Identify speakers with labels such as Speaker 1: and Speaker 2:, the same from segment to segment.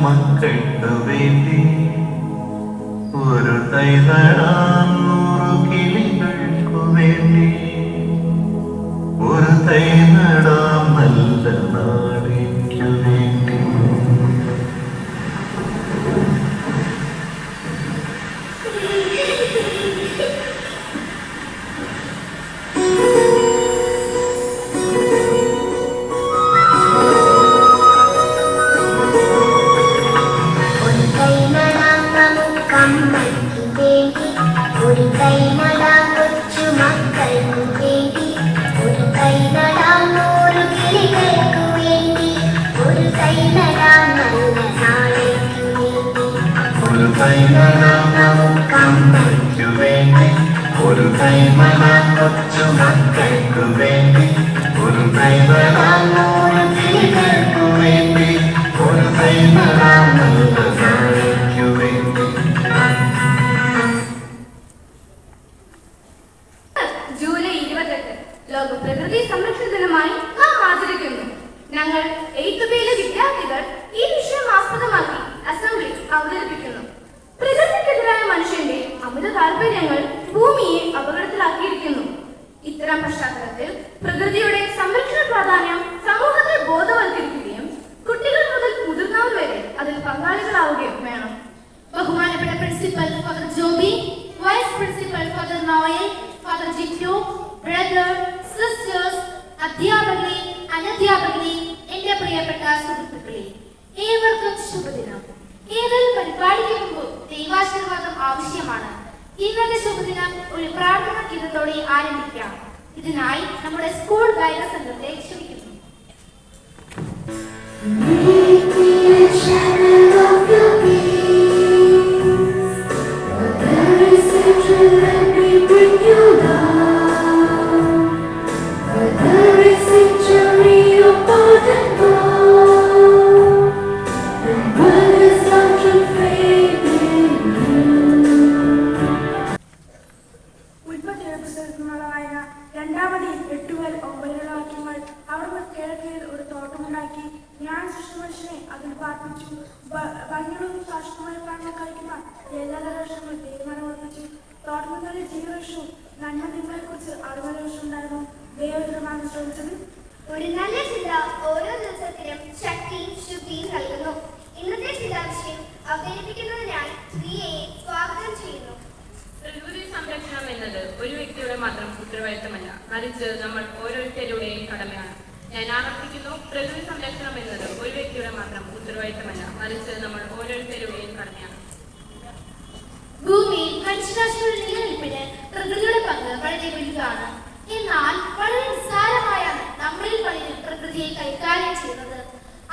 Speaker 1: മക്കൾക്കു വേണ്ടി ഒരു തൈ നടാം 100 കിളികൾക്കു വേണ്ടി ഒരു തൈ നടാം നല്ല നാടിനു വേണ്ടി.
Speaker 2: ഒരു തൈ നടാം കൊച്ചു മക്കൾക്കു വേണ്ടി ഒരു തൈ നടാം 100 കിളികൾക്കു വേണ്ടി ഒരു തൈ നടാം നല്ല നാളേക്കു വേണ്ടി.
Speaker 1: ഒരു തൈ നടാം നമുക്കമ്മയ്ക്കു വേണ്ടി ഒരു തൈ നടാം കൊച്ചു മക്കൾക്കു വേണ്ടി ഒരു തൈ നടാം 100 കിളികൾക്കു വേണ്ടി ഒരു തൈ നടാം നല്ല നാളേക്കു വേണ്ടി.
Speaker 3: ജൂലൈ 28 ലോക പ്രകൃതി സംരക്ഷണ ദിനമായി നാം ആചരിക്കുന്നു. ഞങ്ങൾ 8th ബിയിലെ വിദ്യാർത്ഥികൾ ഈ വിഷയം ആസ്പദമാക്കി അസംബ്ലി അവതരിപ്പിക്കുന്നു. പ്രകൃതിക്കെതിരായ മനുഷ്യന്റെ അമിത താല്പര്യങ്ങൾ ഭൂമിയെ അപകടത്തിലാക്കിയിരിക്കുന്നു. ഇത്തരം പശ്ചാത്തലത്തിൽ പ്രകൃതിയുടെ സംരക്ഷണ പ്രാധാന്യം സമൂഹത്തെ ബോധവൽക്കരിക്കുകയും കുട്ടികൾ മുതൽ മുതിർന്നവർ വരെ അതിൽ പങ്കാളികളാവുകയും വേണം. ബഹുമാനപ്പെട്ട principal father Joby, vice principal father Noel, father Jittu, brother, sisters, അധ്യാപകരെ, അനധ്യാപകരെ, എന്റെ പ്രിയപ്പെട്ട സുഹൃത്തുക്കളെ, ഏവർക്കും ശുഭദിനം. ഏതൊരു പരിപാടിക്ക് മുമ്പ് ദൈവാശീർവാദം ആവശ്യമാണ്. ഇന്നത്തെ ശുഭദിനം ഒരു പ്രാർത്ഥന ഗീതത്തോടെ ആരംഭിക്കാം. ഇതിനായി നമ്മുടെ സ്കൂൾ ഗായക സംഘത്തെ ക്ഷണിക്കുന്നു.
Speaker 2: ഒരു നല്ല ചിന്ത ഓരോ ദിവസത്തിനും ശക്തിയും ശുദ്ധിയും നൽകുന്നു. ഇന്നത്തെ ചിന്താവിഷയം അവതരിപ്പിക്കുന്നതിനായി പ്രിയയെ സ്വാഗതം ചെയ്യുന്നു.
Speaker 4: പ്രകൃതി സംരക്ഷണം എന്നത് ഒരു വ്യക്തിയുടെ മാത്രം ഉത്തരവാദിത്തമല്ല, മറിച്ച് നമ്മൾ ഓരോരുത്തരുടെയും കടമയാണ്. ഞാൻ ആവർത്തിക്കുന്നു, പ്രകൃതി സംരക്ഷണം എന്നത് ഒരു വ്യക്തിയുടെ മാത്രം ഉത്തരവാദിത്തമല്ല, മറിച്ച് നമ്മൾ ഓരോരുത്തരുടെയും കടമയാണ്.
Speaker 3: ഭൂമിയിൽ മനുഷ്യരാശിയുടെ നിലനിൽപ്പിന് പ്രകൃതിയുടെ പങ്ക് വളരെ വലുതാണ്. എന്നാൽ വളരെ നിസ്സാരമായാണ് നമ്മളിൽ പലരും പ്രകൃതിയെ കൈകാര്യം ചെയ്യുന്നത്.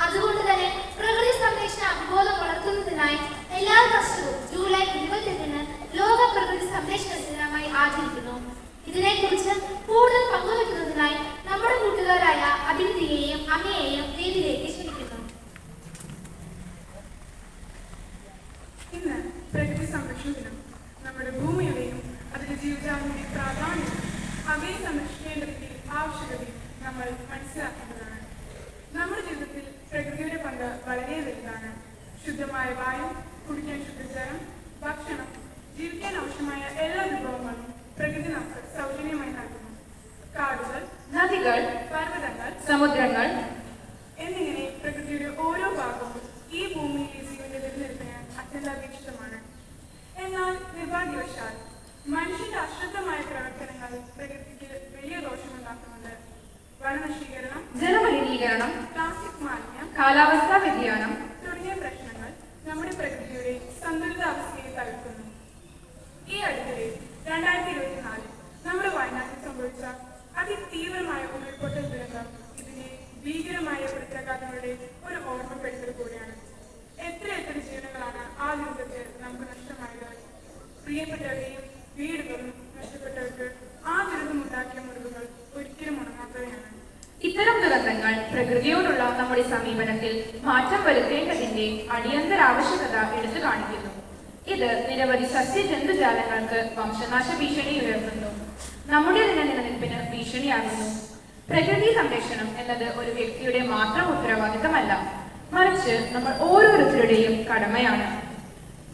Speaker 3: അതുകൊണ്ട് തന്നെ പ്രകൃതി സംരക്ഷണ അവബോധം വളർത്തുന്നതിനായി എല്ലാ വർഷവും ജൂലൈ 28 ലോക പ്രകൃതി സംരക്ഷണ ദിനമായി ആചരിക്കുന്നു. ഇതിനെക്കുറിച്ച് കൂടുതൽ പങ്കുവയ്ക്കുന്നതിനായി നമ്മുടെ കൂട്ടുകാരായ അഭിനന്ദിയെയും അമ്മയെയും വേദിയിലേക്ക് ക്ഷണിക്കുന്നു.
Speaker 5: ഇന്ന് പ്രകൃതി സംരക്ഷണ ദിനം. നമ്മുടെ ഭൂമിയുടെയും അതിന്റെ ജീവജാലങ്ങളുടെയും പ്രാധാന്യം, അവയെ സംരക്ഷിക്കേണ്ടതിന്റെ ആവശ്യകതയും നമ്മൾ മനസ്സിലാക്കേണ്ടതാണ്. നമ്മുടെ ജീവിതത്തിൽ പ്രകൃതിയുടെ പങ്ക് വളരെ വലുതാണ്. ശുദ്ധമായ വായു, കുടിക്കാൻ ശുദ്ധജലം, ഭക്ഷണം, ജീവിക്കാൻ ആവശ്യമായ എല്ലാ വിഭവങ്ങളും പ്രകൃതി നമുക്ക് സൗജന്യമായി നൽകുന്നു. കാടുകൾ,
Speaker 4: നദികൾ,
Speaker 5: പർവ്വതങ്ങൾ,
Speaker 4: സമുദ്രങ്ങൾ
Speaker 5: എന്നിങ്ങനെ പ്രകൃതിയുടെ ഓരോ ഭാഗവും ഈ ഭൂമിയിലെ ജീവന്റെ നിലനിൽപ്പിന് അത്യന്താപേക്ഷിതമാണ്. എന്നാൽ നിർഭാഗ്യവശാൽ മനുഷ്യന്റെ അശ്രദ്ധമായ പ്രവർത്തനങ്ങൾ പ്രകൃതിക്ക് വലിയ ദോഷമുണ്ടാക്കുന്നുണ്ട്. വനനശീകരണം,
Speaker 4: ജലമലിനീകരണം,
Speaker 5: പ്ലാസ്റ്റിക് മാലിന്യം,
Speaker 4: കാലാവസ്ഥാ വ്യതിയാനം
Speaker 5: തുടങ്ങിയ പ്രശ്നങ്ങൾ നമ്മുടെ പ്രകൃതിയുടെ സന്തുലിതാവസ്ഥയെ തകർക്കുന്നു. ഈ അടുത്തിടെ 2024 നമ്മുടെ വയനാട്ടിൽ സംഭവിച്ച അതിതീവ്രമായ ഉരുൾപൊട്ടൽ ദുരന്തം ഇതിന്റെ ഭീകരമായ പ്രത്യാഘാതങ്ങളുടെ ഒരു ഓർമ്മപ്പെടുത്തൽ കൂടിയാണ്. എത്ര ജീവനുകളാണ് ആ ദുരന്തത്തിൽ നമുക്ക് നഷ്ടമായത്. പ്രിയപ്പെട്ടവരെയും വീടുകളും നഷ്ടപ്പെട്ടവർക്ക് ആ ദുരന്തമുണ്ടാക്കിയ മുറിവുകൾ ഒരിക്കലും ഉണങ്ങാത്തവയാണ്.
Speaker 4: ഇത്തരം ദുരന്തങ്ങൾ പ്രകൃതിയോടുള്ള നമ്മുടെ സമീപനത്തിൽ മാറ്റം വരുത്തേണ്ടതിന്റെ അടിയന്തരാവശ്യകത എടുത്തു കാണിക്കുന്നു. ഇത് നിരവധി സസ്യജന്തുജാലങ്ങൾക്ക് വംശനാശ ഭീഷണി ഉയർത്തുന്നു, നമ്മുടെ നിലനിൽപ്പിന് ഭീഷണിയാകുന്നു. പ്രകൃതി സംരക്ഷണം എന്നത് ഒരു വ്യക്തിയുടെ മാത്രം ഉത്തരവാദിത്തമല്ല,
Speaker 5: മറിച്ച് നമ്മൾ ഓരോരുത്തരുടെയും കടമയാണ്.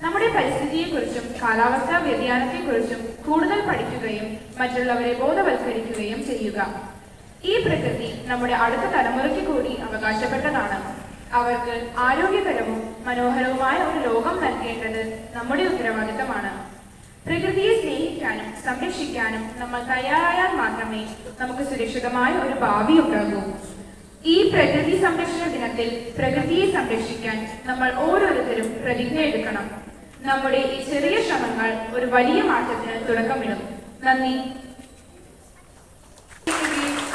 Speaker 5: നമ്മുടെ പരിസ്ഥിതിയെക്കുറിച്ചും കാലാവസ്ഥാ വ്യതിയാനത്തെക്കുറിച്ചും കൂടുതൽ പഠിക്കുകയും മറ്റുള്ളവരെ ബോധവൽക്കരിക്കുകയും ചെയ്യുക. ഈ പ്രകൃതി നമ്മുടെ അടുത്ത തലമുറയ്ക്ക് കൂടി അവകാശപ്പെട്ടതാണ്. അവർക്ക് ആരോഗ്യകരവും മനോഹരവുമായ ഒരു ലോകം നൽകേണ്ടത് നമ്മുടെ ഉത്തരവാദിത്തമാണ്. പ്രകൃതിയെ സ്നേഹിക്കാനും സംരക്ഷിക്കാനും നമ്മൾ തയ്യാറായാൽ മാത്രമേ നമുക്ക് സുരക്ഷിതമായ ഒരു ഭാവി ഉണ്ടാകൂ. ഈ പ്രകൃതി സംരക്ഷണ ദിനത്തിൽ പ്രകൃതിയെ സംരക്ഷിക്കാൻ നമ്മൾ ഓരോരുത്തരും പ്രതിജ്ഞ എടുക്കണം. നമ്മുടെ ഈ ചെറിയ ശ്രമങ്ങൾ ഒരു വലിയ മാറ്റത്തിന് തുടക്കമിടും. നന്ദി.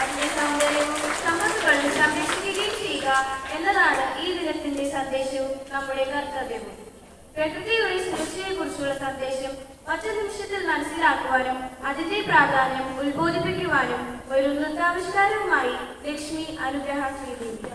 Speaker 3: അതിന്റെ സൗന്ദര്യവും സമ്പത്തുകളും സംരക്ഷിക്കുകയും ചെയ്യുക എന്നതാണ് ഈ ദിനത്തിന്റെ സന്ദേശവും നമ്മുടെ കർത്തവ്യവും. പ്രകൃതിയുടെ സുരക്ഷയെക്കുറിച്ചുള്ള സന്ദേശം ഒറ്റ നിമിഷത്തിൽ മനസ്സിലാക്കുവാനും അതിന്റെ പ്രാധാന്യം ഉത്ബോധിപ്പിക്കുവാനും ഒരു നൃത്താവിഷ്കാരവുമായി ലക്ഷ്മി അനുഗ്രഹ ശ്രീദേവി.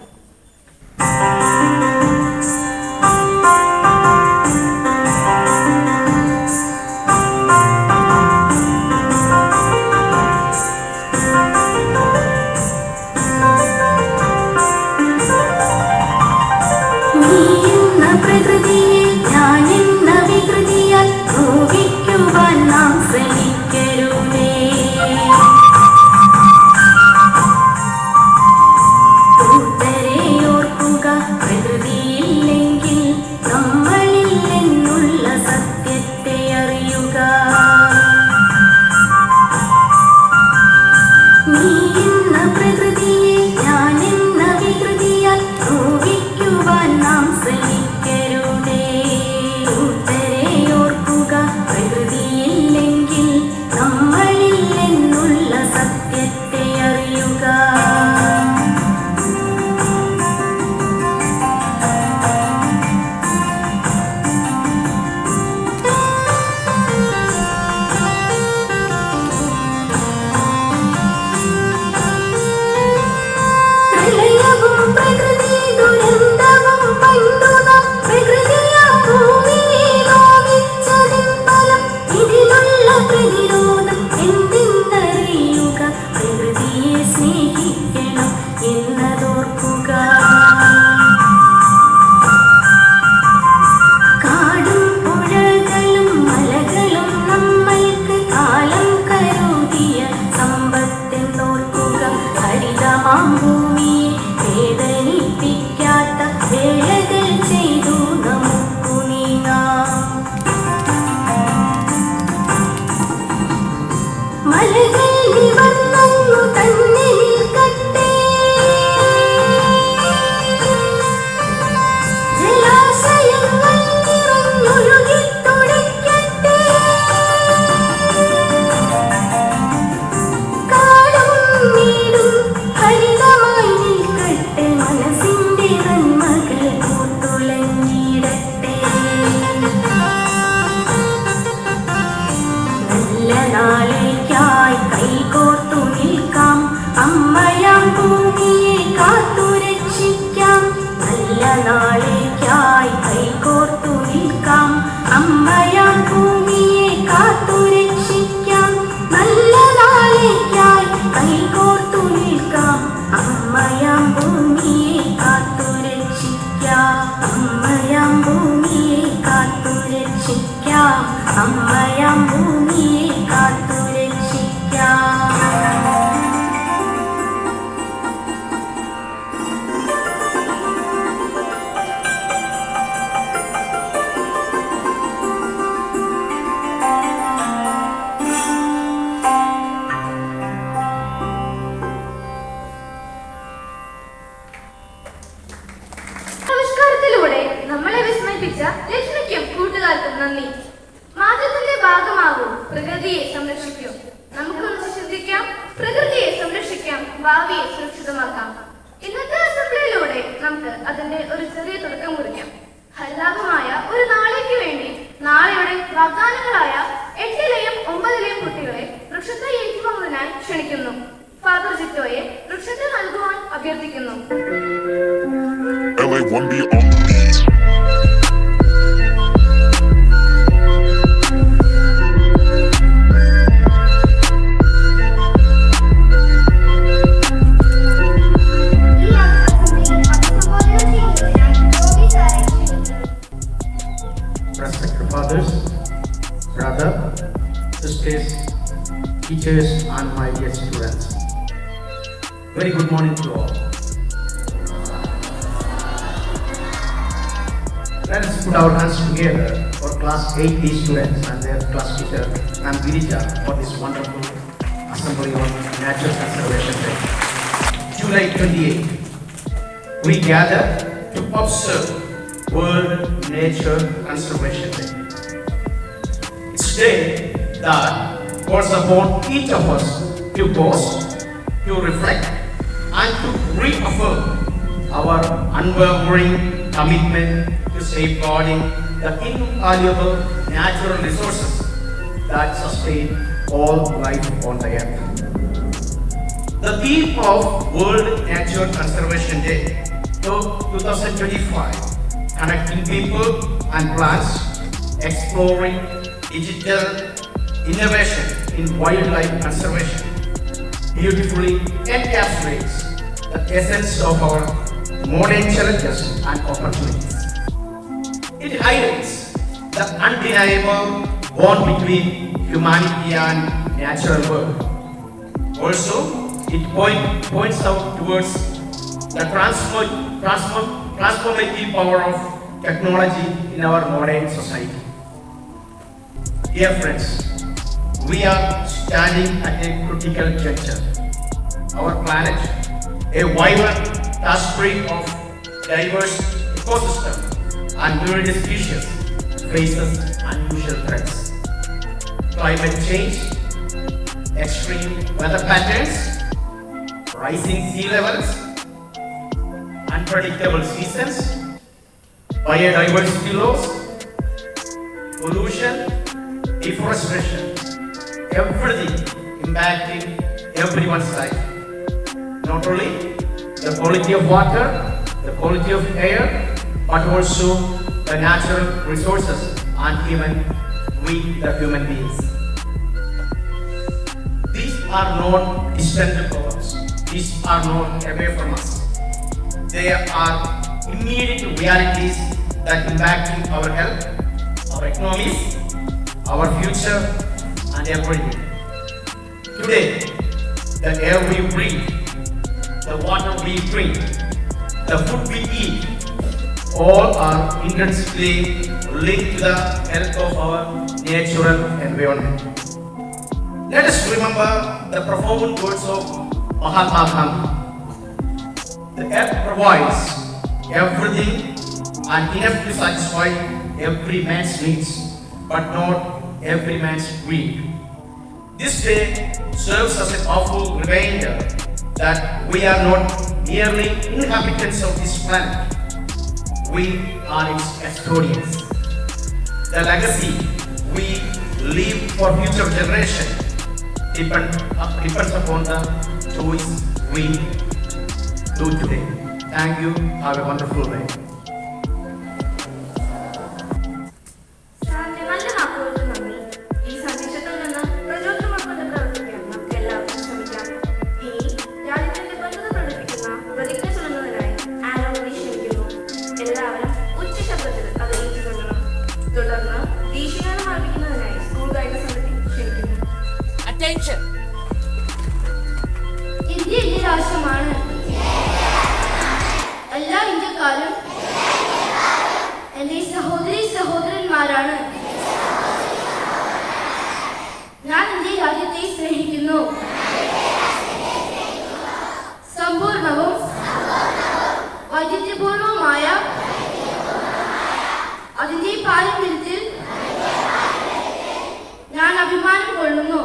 Speaker 3: ലക്ഷ്മിക്കും കൂട്ടുകാർക്കും നന്ദി. മാറ്റത്തിന്റെ ഭാഗമാകൂ, പ്രകൃതിയെ സംരക്ഷിക്കൂ. നമുക്കൊന്ന് ചിന്തിക്കാം, പ്രകൃതിയെ സംരക്ഷിക്കാം, ഭാവിയെ സുരക്ഷിതമാക്കാം. ഇന്നത്തെ അസംബ്ലിയിലൂടെ നമുക്ക് അതിന്റെ ഒരു ചെറിയ തുടക്കം കുറിക്കാം. ഹരിതാഭമായ ഒരു നാളേക്ക് വേണ്ടി നാളെയുടെ വാഗ്ദാനങ്ങളായ 8ലെയും 9ലെയും കുട്ടികളെ വൃക്ഷത്തെ ഏറ്റുവാങ്ങുന്നതിനായി ക്ഷണിക്കുന്നു. ഫാദർ ജിറ്റോയെ വൃക്ഷത്തെ നൽകുവാൻ അഭ്യർത്ഥിക്കുന്നു.
Speaker 2: ഈ അഭിസംബോധന ചെയ്യുന്നതിനായി
Speaker 6: teachers and my dear students. Very good morning to all. Let us put our hands together for class 8D students and their class teacher, Ma'am Girija, for this wonderful assembly on Nature Conservation Day. July 28, we gather to observe World Nature Conservation Day. It's a day that calls upon each of us to pause, to reflect, and to reaffirm our unwavering commitment to safeguarding the invaluable natural resources that sustain all life on the earth. The theme of World Nature Conservation Day 2025, connecting people and plants, exploring digital innovation in wildlife conservation, beautifully encapsulates the essence of our modern challenges and opportunities. It highlights the undeniable bond between humanity and natural world. Also, it points out towards the transformative power of technology in our modern society. Dear friends, we are standing at a critical juncture. Our planet, a vibrant tapestry of diverse ecosystems and myriad species, faces unusual threats. Climate change, extreme weather patterns, rising sea levels, unpredictable seasons, biodiversity loss, pollution, deforestation, everything impacting everyone's life. Not only the quality of water, the quality of air, but also the natural resources and even we, the human beings. These are not distant goals. These are not away from us. They are immediate realities that impact our health, our economies, our future, and everything. Today, the air we breathe, the water we drink, the food we eat, all are intrinsically linked to the health of our natural environment. Let us remember the profound words of Mahatma Gandhi. The earth provides everything and enough to satisfy every man's needs, but not every man's greed. This day serves as a powerful reminder that we are not merely inhabitants of this planet. We are its custodians. The legacy we leave for future generations depends upon the choice we do today. Thank you. Have a wonderful day.
Speaker 7: നല്ല വാക്കുകൾക്ക് നന്ദി. ഈ സന്ദേശത്തിൽ നിന്ന് പ്രചോദനമാക്കുന്ന പ്രവർത്തിക്കാൻ നമുക്ക് എല്ലാവർക്കും ശ്രമിക്കാം. ഇനി രാജ്യത്തിന്റെ ബന്ധത പ്രകടിപ്പിക്കുന്ന പ്രതിജ്ഞ ചൊല്ലുന്നതിനായി ആരോഗ്യം ക്ഷണിക്കുന്നു. എല്ലാവരും ഉച്ചശബ്ദത്തിൽ അത് ഏറ്റുകൊള്ളണം. തുടർന്ന് ദേശീയഗാനം ആലപിക്കുന്നതിനായി സ്കൂൾ ഗായക സമിതി ക്ഷണിക്കുന്നു.
Speaker 8: Attention!
Speaker 3: ഇന്ത്യ എന്റെ രാഷ്ട്രമാണ്. എല്ലാ ഇന്ത്യക്കാരും എന്റെ സഹോദരി സഹോദരന്മാരാണ്. ഞാൻ എന്റെ രാജ്യത്തെ സ്നേഹിക്കുന്നു. സമ്പൂർണവും വൈവിധ്യപൂർണവുമായ അതിന്റെ പാരമ്പര്യത്തിൽ ഞാൻ അഭിമാനം കൊള്ളുന്നു.